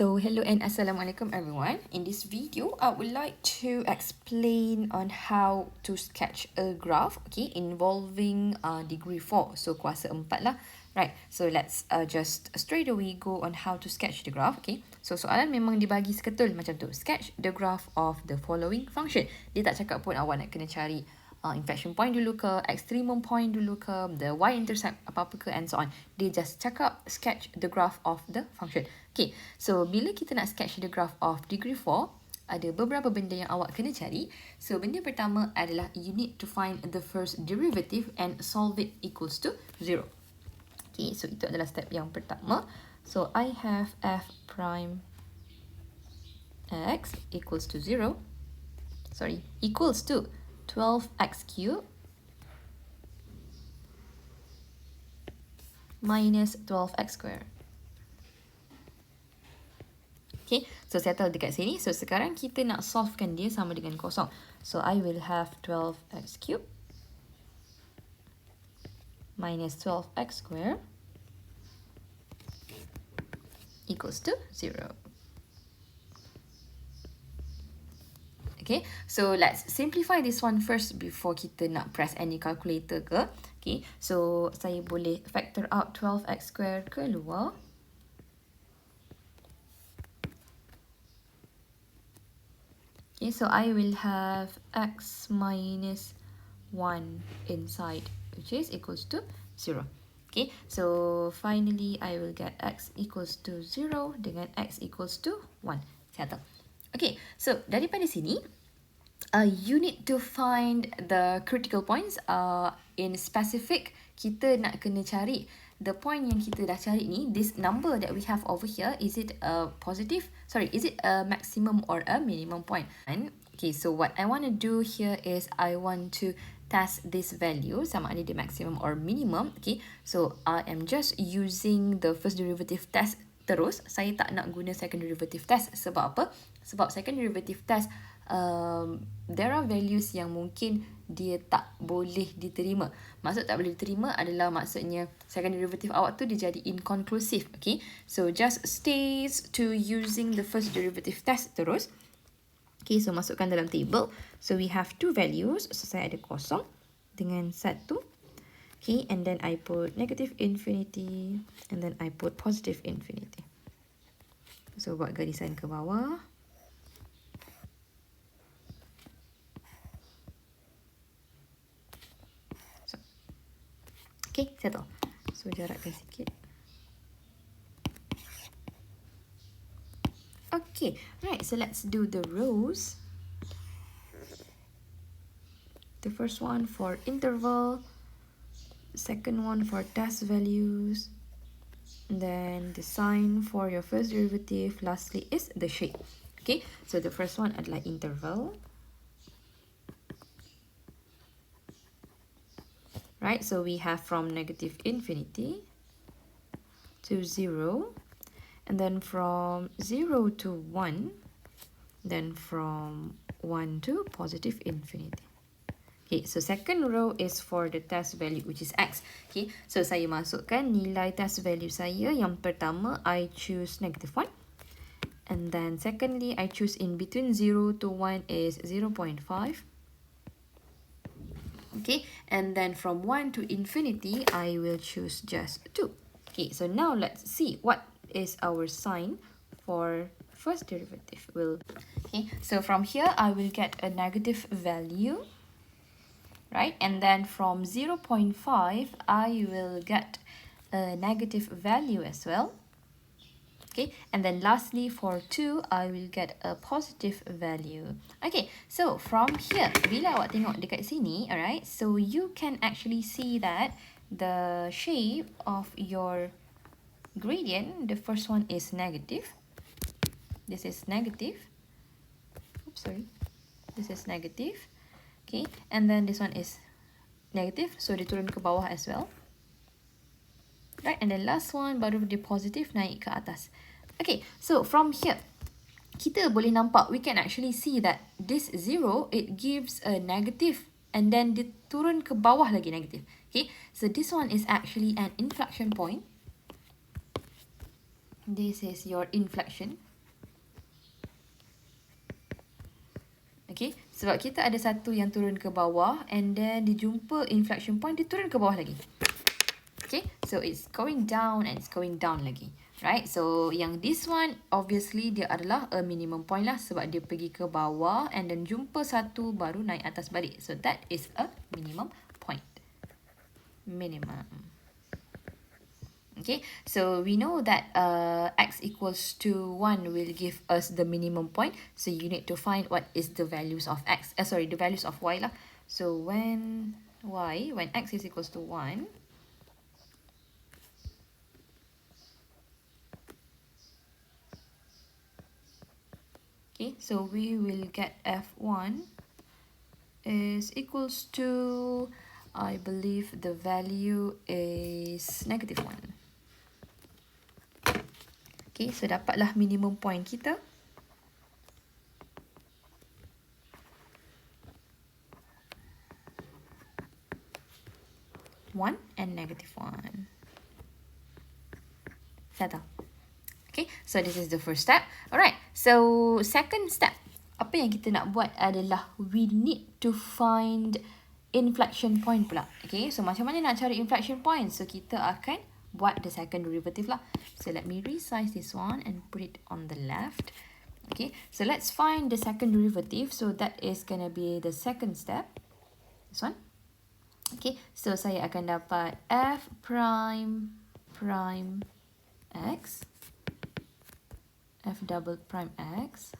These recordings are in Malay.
So hello and assalamualaikum everyone. In this video, I would like to explain on how to sketch a graph, okay, involving degree 4, so kuasa 4 lah. Right, so let's just straight away go on how to sketch the graph, okay. So soalan memang dibagi seketul macam tu. Sketch the graph of the following function. Dia tak cakap pun awak nak kena cari inflection point dulu ke, extremum point dulu ke, the y-intercept apa-apa ke and so on. Dia just cakap sketch the graph of the function. Okay, so bila kita nak sketch the graph of degree 4, ada beberapa benda yang awak kena cari. So benda pertama adalah you need to find the first derivative and solve it equals to 0. Okay, so itu adalah step yang pertama. So I have f prime x equals to 0. Sorry, equals to 12x cubed minus 12x squared. Okay, so settle dekat sini. So sekarang kita nak solvekan dia sama dengan kosong. So I will have 12x cubed minus 12x squared equals to 0. Okay, so let's simplify this one first before kita nak press any calculator ke. Okay, so saya boleh factor out 12x squared keluar. Okay, so I will have x minus 1 inside, which is equals to 0. Okay, so finally I will get x equals to 0 dengan x equals to 1. Settle. Okay, so daripada sini, you need to find the critical points. In specific, kita nak kena cari the point yang kita dah cari ni, this number that we have over here, is it a positive? Sorry, is it a maximum or a minimum point? And okay, so what I want to do here is I want to test this value sama ada dia maximum or minimum. Okay, so I am just using the first derivative test terus. Saya tak nak guna second derivative test. Sebab apa? Sebab second derivative test, there are values yang mungkin dia tak boleh diterima. Maksud tak boleh diterima adalah maksudnya second derivative awak tu dia jadi inconclusive. Okay, so just stays to using the first derivative test terus. Okay, so masukkan dalam table. So we have two values. So saya ada kosong dengan 1. Okay, and then I put negative infinity and then I put positive infinity. So buat garisan ke bawah. Okay, settle. So jarakkan sikit. Okay, right, so let's do the rows. The first one for interval, second one for test values, and then the sign for your first derivative, lastly is the shape. Okay, so the first one adalah interval. Right, so we have from negative infinity to 0, and then from 0 to 1, then from 1 to positive infinity. Okay, so second row is for the test value, which is x. Okay, so saya masukkan nilai test value saya. Yang pertama, I choose negative 1. And then secondly, I choose in between 0 to 1 is 0.5. Okay, and then from 1 to infinity, I will choose just 2. Okay, so now let's see what is our sign for first derivative. Okay, so from here, I will get a negative value, right? And then from 0.5, I will get a negative value as well. Okay, and then lastly for 2, I will get a positive value. Okay, so from here, bila awak tengok dekat sini, alright, so you can actually see that the shape of your gradient, the first one is negative. This is negative. Oops, sorry. This is negative. Okay, and then this one is negative, so dia turun ke bawah as well. Right, and the last one baru dia positive naik ke atas. Okay, so from here, kita boleh nampak, we can actually see that this 0, it gives a negative and then dia turun ke bawah lagi negative. Okay, so this one is actually an inflection point. This is your inflection. Sebab kita ada satu yang turun ke bawah and then dia jumpa inflection point, dia turun ke bawah lagi. Okay, so it's going down and it's going down lagi. Right, so yang this one obviously dia adalah a minimum point lah sebab dia pergi ke bawah and then jumpa satu baru naik atas balik. So that is a minimum point. Minimum. Okay, so we know that x equals to 1 will give us the minimum point. So you need to find what is the values of x. The values of y lah. So when x is equals to 1, okay, so we will get f1 is equals to, I believe the value is -1. Okay, so dapatlah minimum point kita. -1 and -1. Settle. Okay, so this is the first step. Alright, so second step. Apa yang kita nak buat adalah we need to find inflection point pula. Okay, so macam mana nak cari inflection point? So kita akan buat the second derivative lah. So let me resize this one and put it on the left. Okay, so let's find the second derivative. So that is gonna be the second step. This one. Okay, so saya akan dapat f prime x, f double prime x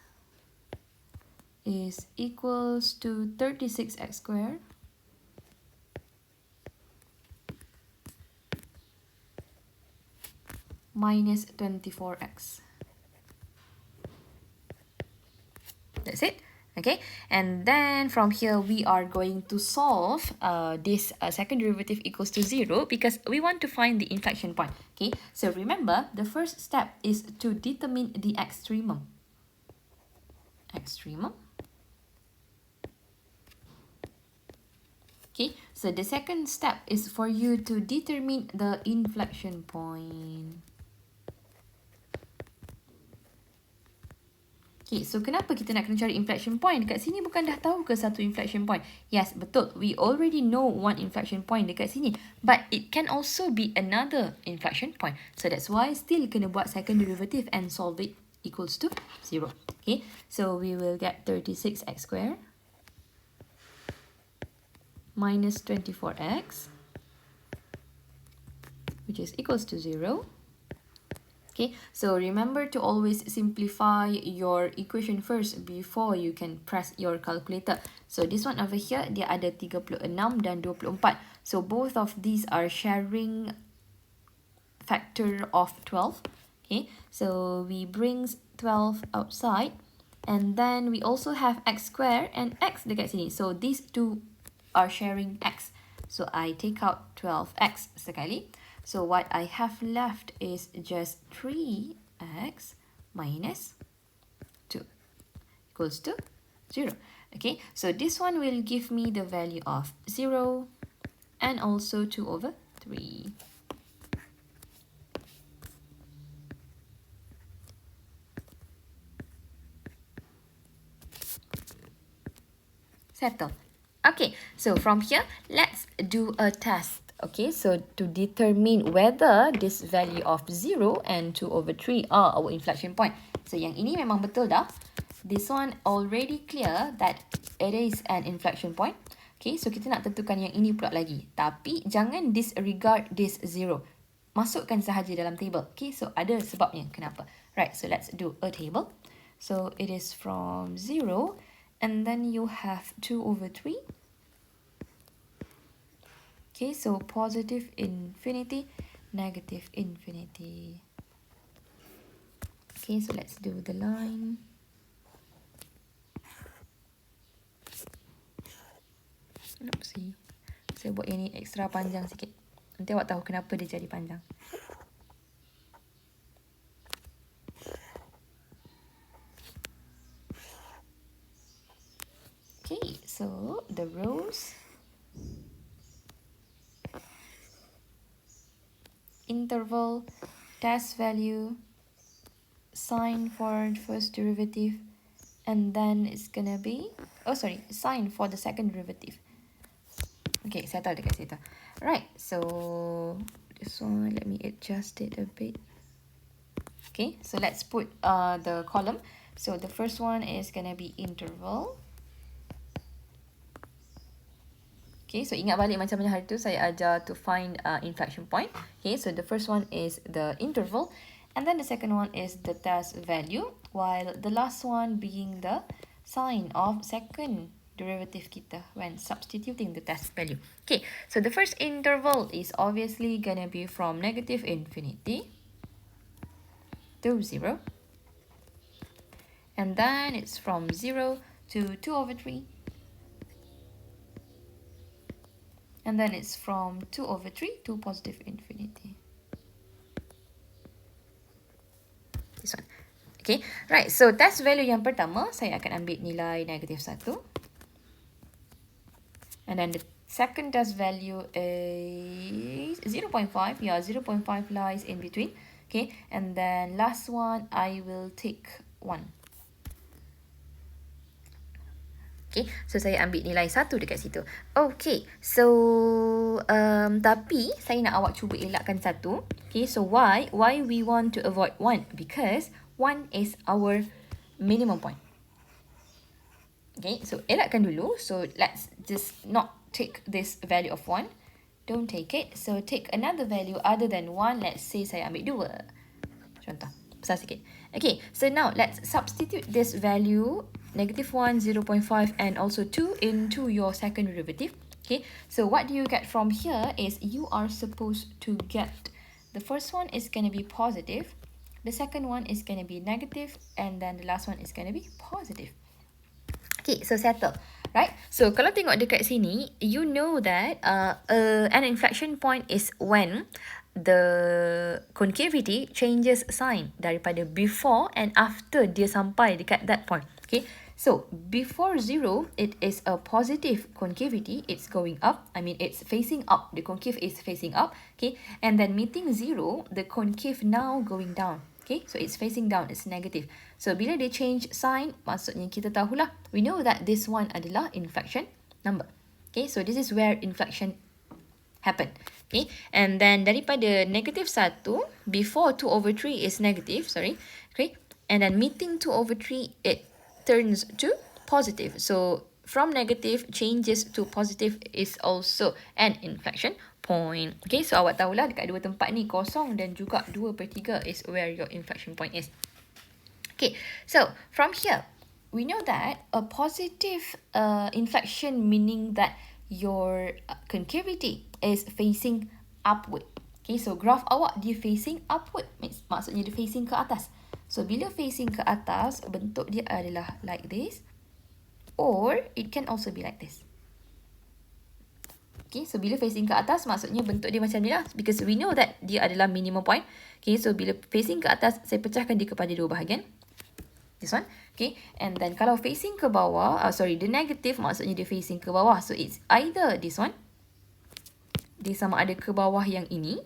is equals to 36x squared minus 24x. That's it. Okay, and then from here we are going to solve this second derivative equals to 0 because we want to find the inflection point. Okay, so remember the first step is to determine the extremum. Okay, so the second step is for you to determine the inflection point. Okay, so kenapa kita nak kena cari inflection point? Dekat sini bukan dah tahu ke satu inflection point? Yes, betul. We already know one inflection point dekat sini. But it can also be another inflection point. So that's why still kena buat second derivative and solve it equals to 0. Okay, so we will get 36x squared minus 24x, which is equals to 0. Okay, so remember to always simplify your equation first before you can press your calculator. So this one over here, dia ada 36 dan 24. So both of these are sharing factor of 12. Okay, so we bring 12 outside. And then we also have x squared and x dekat sini. So these two are sharing x. So I take out 12x sekali. So what I have left is just 3x minus 2 equals to 0. Okay, so this one will give me the value of 0 and also 2 over 3. Settle. Okay, so from here, let's do a test. Okay, so to determine whether this value of 0 and 2 over 3 are our inflection point. So yang ini memang betul dah. This one already clear that it is an inflection point. Okay, so kita nak tentukan yang ini pula lagi. Tapi jangan disregard this 0. Masukkan sahaja dalam table. Okay, so ada sebabnya kenapa. Right, so let's do a table. So it is from 0 and then you have 2 over 3. Okay, so positive infinity, negative infinity. Okay, so let's do the line. Oopsie. Saya buat yang ni extra panjang sikit. Nanti awak tahu kenapa dia jadi panjang. Okay, so the rows, interval, test value, sign for first derivative, And then it's gonna be, oh sorry, sign for the second derivative. Okay, settle dekat situ. Right, so this one, let me adjust it a bit. Okay, so let's put the column. So the first one is gonna be interval. Okay, so ingat balik macam mana hari tu saya ajar to find inflection point. Okay, so the first one is the interval. And then the second one is the test value. While the last one being the sign of second derivative kita when substituting the test value. Okay, so the first interval is obviously gonna be from negative infinity to 0. And then it's from 0 to 2/3. And then it's from 2/3 to positive infinity. This one. Okay, right. So test value yang pertama, saya akan ambil nilai negatif 1. And then the second test value is 0.5. Yeah, 0.5 lies in between. Okay, and then last one, I will take 1. Okay, so saya ambil nilai 1 dekat situ. Okay, so tapi saya nak awak cuba elakkan 1. Okay, so why we want to avoid 1? Because 1 is our minimum point. Okay, so elakkan dulu. So let's just not take this value of 1. Don't take it. So take another value other than 1. Let's say saya ambil 2. Contoh, besar sikit. Okay, so now let's substitute this value negative 1, 0.5 and also 2 into your second derivative. Okay, so what do you get from here is you are supposed to get the first one is going to be positive, the second one is going to be negative, and then the last one is going to be positive. Okay, so settle. Right? So kalau tengok dekat sini, you know that an inflection point is when the concavity changes sign daripada before and after dia sampai dekat that point. Okay, so before 0, it is a positive concavity. It's going up. I mean, it's facing up. The concave is facing up. Okay, and then meeting 0, the concave now going down. Okay, so it's facing down. It's negative. So bila dia change sign, maksudnya kita tahulah. We know that this one adalah inflection number. Okay, so this is where inflection happen. Okay, and then daripada negative 1, before 2/3 is negative, sorry. Okay, and then meeting 2/3, it turns to positive. So from negative changes to positive is also an inflection point. Okay, so awak tahulah dekat dua tempat ni kosong dan juga 2/3 is where your inflection point is. Okay, so from here, we know that a positive inflection meaning that your concavity is facing upward. Okay, so graph awak dia facing upward. Maksudnya dia facing ke atas. So bila facing ke atas, bentuk dia adalah like this. Or it can also be like this. Okay, so bila facing ke atas, maksudnya bentuk dia macam ni lah. Because we know that dia adalah minimum point. Okay, so bila facing ke atas, saya pecahkan dia kepada dua bahagian. This one. Okay, and then kalau facing ke bawah, the negative maksudnya dia facing ke bawah. So it's either this one. Dia sama ada ke bawah yang ini.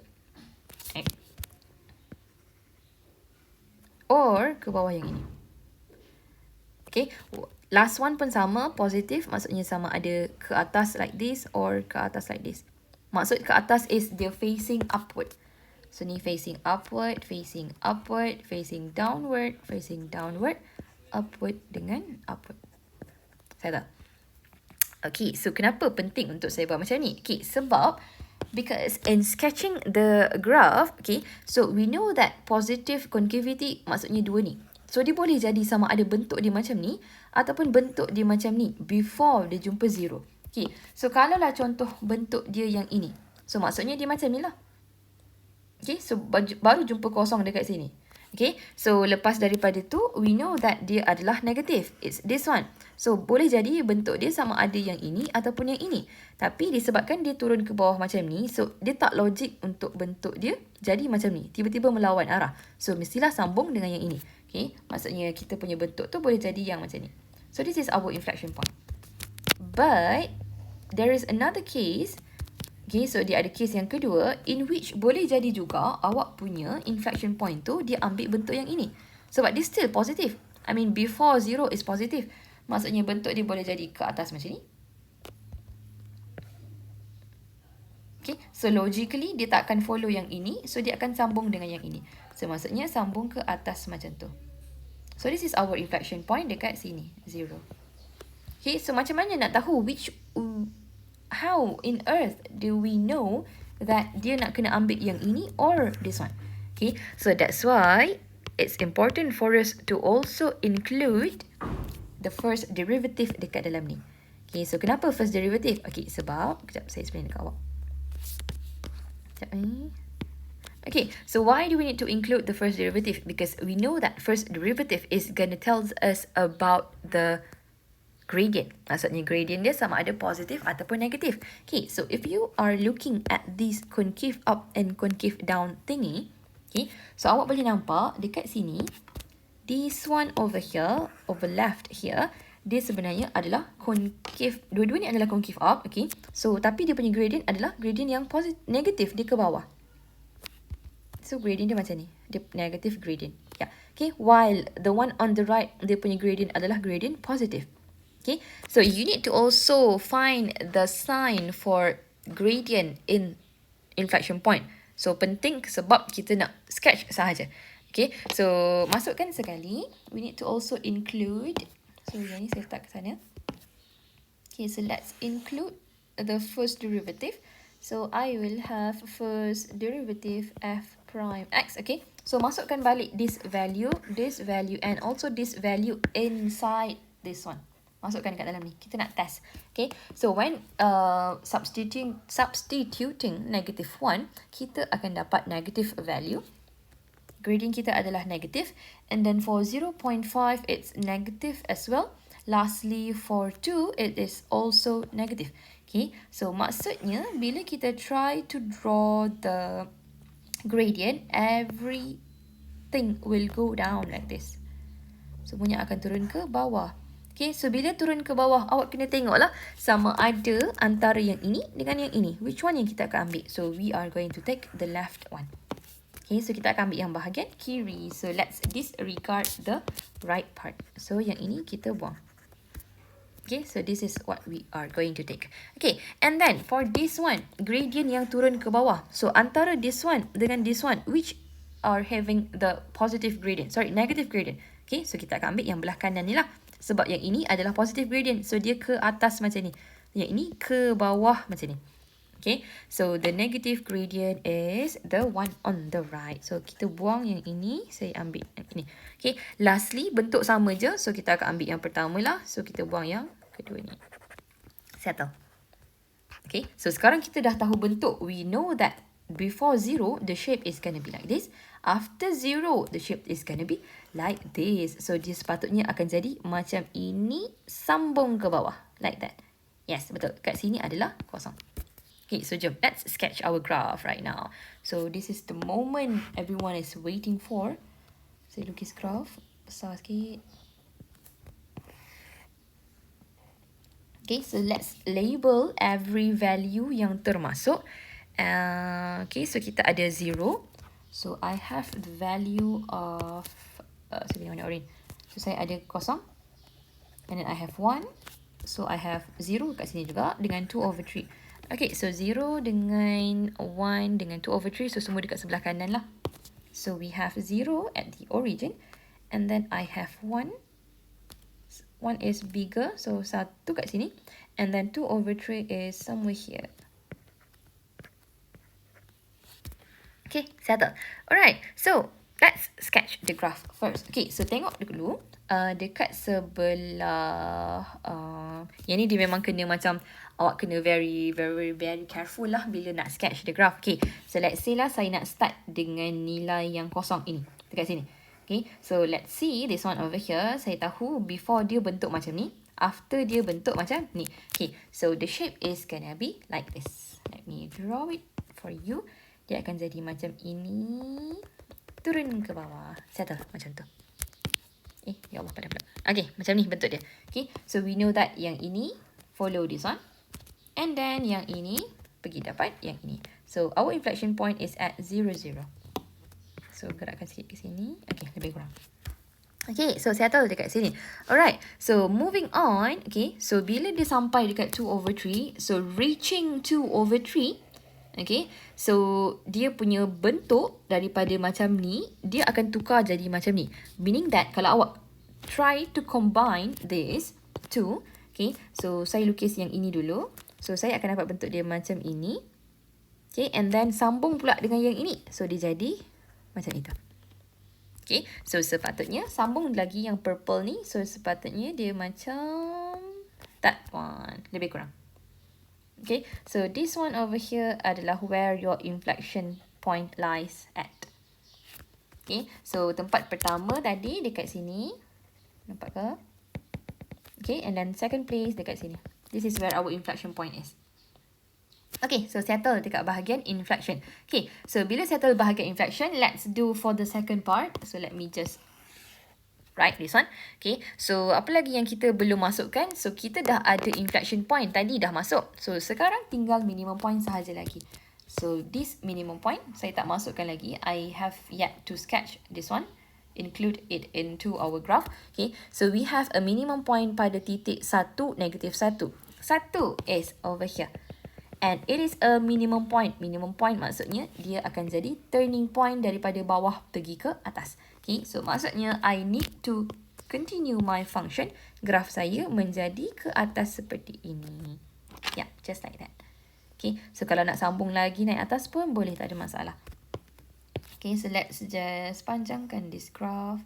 Okay. Or ke bawah yang ini. Okay, last one pun sama, positive maksudnya sama ada ke atas like this or ke atas like this. Maksud ke atas is dia facing upward. So ni facing upward, facing upward, facing downward, upward dengan upward. Saya tak? Okay, so kenapa penting untuk saya buat macam ni? Okay, sebab because in sketching the graph, okay, so we know that positive concavity maksudnya dua ni. So dia boleh jadi sama ada bentuk dia macam ni ataupun bentuk dia macam ni before dia jumpa 0. Okay, so kalau lah contoh bentuk dia yang ini. So maksudnya dia macam ni lah. Okay, so baru jumpa kosong dekat sini. Okay, so lepas daripada tu, we know that dia adalah negative. It's this one. So boleh jadi bentuk dia sama ada yang ini ataupun yang ini. Tapi disebabkan dia turun ke bawah macam ni, so dia tak logik untuk bentuk dia jadi macam ni. Tiba-tiba melawan arah. So mestilah sambung dengan yang ini. Okay, maksudnya kita punya bentuk tu boleh jadi yang macam ni. So this is our inflection point. But there is another case. Okay, so dia ada case yang kedua in which boleh jadi juga awak punya inflection point tu dia ambil bentuk yang ini. Sebab dia still positive. I mean, before 0 is positive. Maksudnya bentuk dia boleh jadi ke atas macam ni. Okay, so logically dia tak akan follow yang ini. So dia akan sambung dengan yang ini. So maksudnya sambung ke atas macam tu. So this is our inflection point dekat sini, 0. Okay, so macam mana nak tahu how in earth do we know that dia nak kena ambil yang ini or this one? Okay, so that's why it's important for us to also include the first derivative dekat dalam ni. Okay, so kenapa first derivative? Okay, sebab, sekejap saya explain dekat awak. Sekejap ni. Okay, so why do we need to include the first derivative? Because we know that first derivative is going to tell us about the gradient. Maksudnya gradient dia sama ada positif ataupun negatif. Okay, so if you are looking at this concave up and concave down thingy, okay, so awak boleh nampak dekat sini, this one over here, over left here, dia sebenarnya adalah concave, dua-dua ni adalah concave up, okay. So, tapi dia punya gradient adalah gradient yang negatif, dia ke bawah. So, gradient dia macam ni. Dia negative gradient. Yeah. Okay. While the one on the right, dia punya gradient adalah gradient positive. Okay. So, you need to also find the sign for gradient in inflection point. So, penting sebab kita nak sketch sahaja. Okay. So, masukkan sekali. We need to also include. So, yang ni saya letak ke sana. Okay. So, let's include the first derivative. So, I will have first derivative f prime x, okay. So, masukkan balik this value, and also this value inside this one. Masukkan kat dalam ni. Kita nak test, okay. So, when substituting negative 1, kita akan dapat negative value. Gradient kita adalah negative. And then for 0.5, it's negative as well. Lastly, for 2, it is also negative. Okay, so maksudnya bila kita try to draw the gradient, everything will go down like this. Semuanya akan turun ke bawah. Okay, so bila turun ke bawah, awak kena tengoklah sama ada antara yang ini dengan yang ini. Which one yang kita akan ambil? So, we are going to take the left one. Okay, so kita akan ambil yang bahagian kiri. So, let's disregard the right part. So, yang ini kita buang. Okay, so this is what we are going to take. Okay, and then for this one, gradient yang turun ke bawah. So, antara this one dengan this one, which are having the positive gradient. Sorry, negative gradient. Okay, so kita akan ambil yang belah kanan ni lah. Sebab yang ini adalah positive gradient. So, dia ke atas macam ni. Yang ini ke bawah macam ni. Okay, so the negative gradient is the one on the right. So, kita buang yang ini. Saya ambil yang ini. Okay, lastly, bentuk sama je. So, kita akan ambil yang pertama lah. So, kita buang yang kedua ni. Settle. Okay, so sekarang kita dah tahu bentuk. We know that before 0, the shape is going to be like this. After 0, the shape is going to be like this. So, dia sepatutnya akan jadi macam ini, sambung ke bawah. Like that. Yes, betul. Kat sini adalah kosong. Okay, so jom. Let's sketch our graph right now. So, this is the moment everyone is waiting for. Saya lukis graph. Besar sikit. Okay, so let's label every value yang termasuk. Okay, so kita ada 0. So, I have the value of... saya warna orange. So, saya ada kosong. And then I have 1. So, I have 0 kat sini juga dengan 2/3. Okay, so 0 dengan 1 dengan 2/3. So, semua dekat sebelah kanan lah. So, we have 0 at the origin. And then I have 1. 1 is bigger, so 1 kat sini. And then 2/3 is somewhere here. Okay, settle. Alright, so let's sketch the graph first. Okay, so tengok dulu. Dekat sebelah... yang ni dia memang kena macam... Awak kena very careful lah bila nak sketch the graph. Okay, so let's say lah saya nak start dengan nilai yang kosong ini. Dekat sini. Okay, so let's see this one over here. Saya tahu before dia bentuk macam ni. After dia bentuk macam ni. Okay, so the shape is gonna be like this. Let me draw it for you. Dia akan jadi macam ini. Turun ke bawah. Settle macam tu. Ya Allah pada pula. Okay, macam ni bentuk dia. Okay, so we know that yang ini follow this one. And then yang ini pergi dapat yang ini. So, our inflection point is at 0, 0. So, gerakkan sikit ke sini. Okay, lebih kurang. Okay, so settle dekat sini. Alright, so moving on. Okay, so bila dia sampai dekat 2/3, so reaching 2/3, okay, so dia punya bentuk daripada macam ni, dia akan tukar jadi macam ni. Meaning that kalau awak try to combine this two, okay, so saya lukis yang ini dulu. So saya akan dapat bentuk dia macam ini. Okay, and then sambung pula dengan yang ini. So dia jadi macam itu. Okay, so sepatutnya sambung lagi yang purple ni. So sepatutnya dia macam that one. Lebih kurang. Okay, so this one over here adalah where your inflection point lies at. Okay, so tempat pertama tadi dekat sini. Nampak ke? Okay, and then second place dekat sini. This is where our inflection point is. Okay, so settle dekat bahagian inflection. Okay, so bila settle bahagian inflection, let's do for the second part. So let me just write this one. Okay, so apa lagi yang kita belum masukkan? So kita dah ada inflection point, tadi dah masuk. So sekarang tinggal minimum point sahaja lagi. So this minimum point, saya tak masukkan lagi. I have yet to sketch this one. Include it into our graph. Okay, so we have a minimum point pada titik 1, negative 1. 1 is over here. And it is a minimum point. Minimum point maksudnya dia akan jadi turning point daripada bawah pergi ke atas. Okay, so maksudnya I need to continue my function. Graf saya menjadi ke atas seperti ini. Yeah, just like that. Okay, so kalau nak sambung lagi naik atas pun boleh, tak ada masalah. Okay, so let's just panjangkan this graph.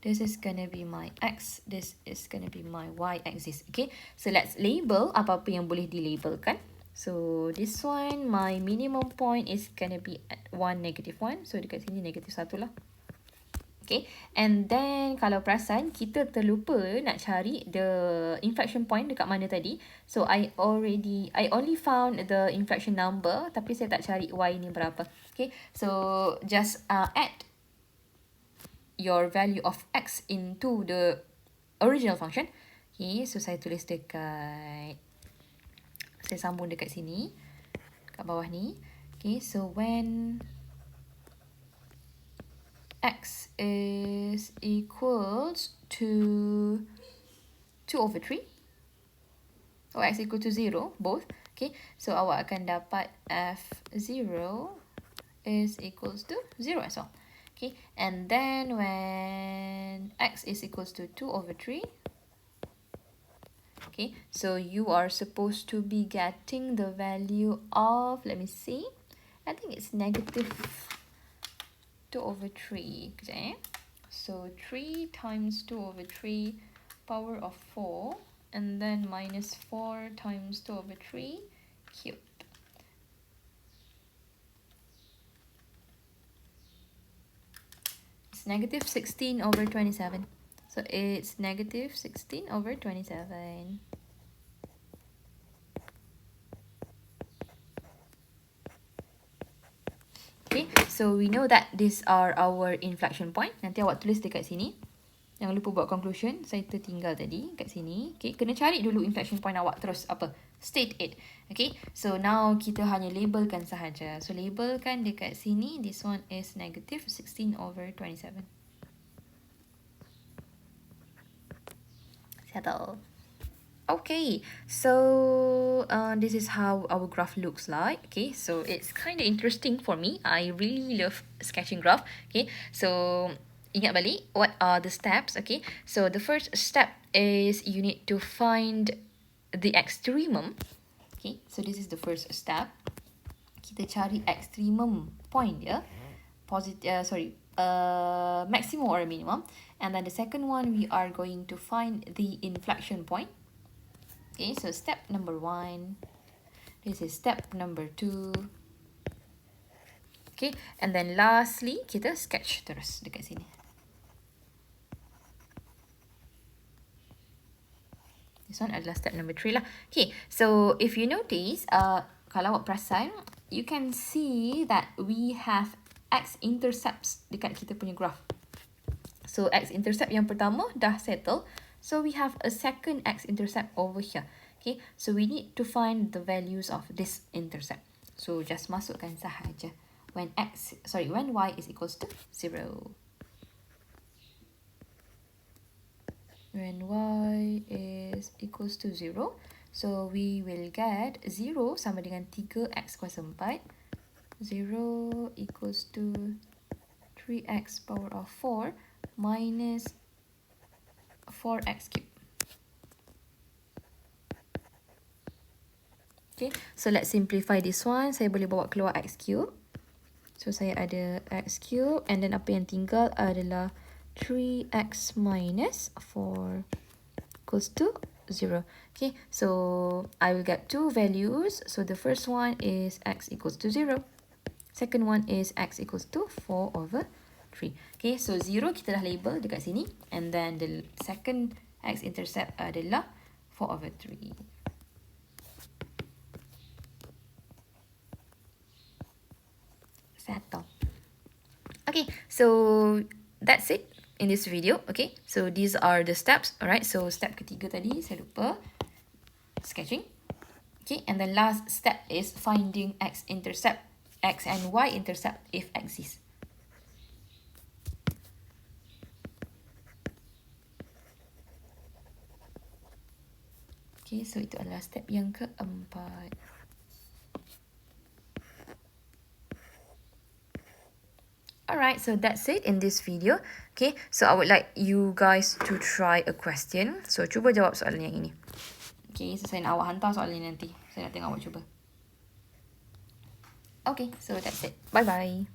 This is gonna be my x. This is gonna be my y axis. Okay, so let's label apa-apa yang boleh dilabelkan. So this one, my minimum point is gonna be at 1, negative 1. So dekat sini negative 1 lah. Okay, and then kalau perasan, kita terlupa nak cari the inflection point dekat mana tadi. So I only found the inflection number, tapi saya tak cari y ni berapa. Okay, so just add your value of x into the original function. Okay, so saya tulis dekat, saya sambung dekat sini, kat bawah ni. Okay, so when x is equals to 2/3 or x equal to 0, both. Okay, so awak akan dapat f0 is equals to 0 as well. Okay, and then when x is equals to 2/3, okay, so you are supposed to be getting the value of, let me see, I think it's negative 2/3. Kejap, so 3 times 2/3 power of 4, and then minus 4 times 2/3 cubed. It's negative 16/27. So it's negative 16/27. Okay, so we know that these are our inflection point. Nanti awak tulis dekat sini. Jangan lupa buat conclusion. Saya tertinggal tadi kat sini. Okay, kena cari dulu inflection point awak, terus apa? State it. Okay, so now kita hanya labelkan sahaja. So labelkan dekat sini. This one is negative 16/27. Settle. Okay, so this is how our graph looks like. Okay, so it's kind of interesting for me. I really love sketching graph. Okay, so ingat balik, what are the steps? Okay, so the first step is you need to find the extremum. Okay, so this is the first step. Kita cari extremum point ya. Maximum or minimum. And then the second one, we are going to find the inflection point. Okay, so step number 1. This is step number 2. Okay, and then lastly, kita sketch terus dekat sini. This one adalah step number 3 lah. Okay, so if you notice, kalau awak perasan, you can see that we have x-intercepts dekat kita punya graph. So x-intercept yang pertama dah settle. So we have a second x-intercept over here. Okay, so we need to find the values of this intercept. So just masukkan sahaja when y is equals to 0. when y is equals to 0. So we will get 0 sama dengan 3x kuasa 4. 0 equals to 3x power of 4 minus 4x cubed. Okay, so let's simplify this one. Saya boleh bawa keluar x cube. So saya ada x cube and then apa yang tinggal adalah 3x minus 4 equals to 0. Okay, so I will get two values. So the first one is x equals to 0. Second one is x equals to 4 over 3. Okay, so 0 kita dah label dekat sini. And then the second x-intercept adalah 4 over 3. Settle. Okay, so that's it in this video. Okay, so these are the steps. Alright, so step ketiga tadi saya lupa, sketching. Okay, and the last step is finding x-intercept, x and y-intercept if exists. Okay, so itu adalah step yang keempat. Alright, so that's it in this video. Okay, so I would like you guys to try a question. So, cuba jawab soalan yang ini. Okay, so saya nak awak hantar soalan ini nanti. Saya nak tengok awak cuba. Okay, so that's it. Bye-bye.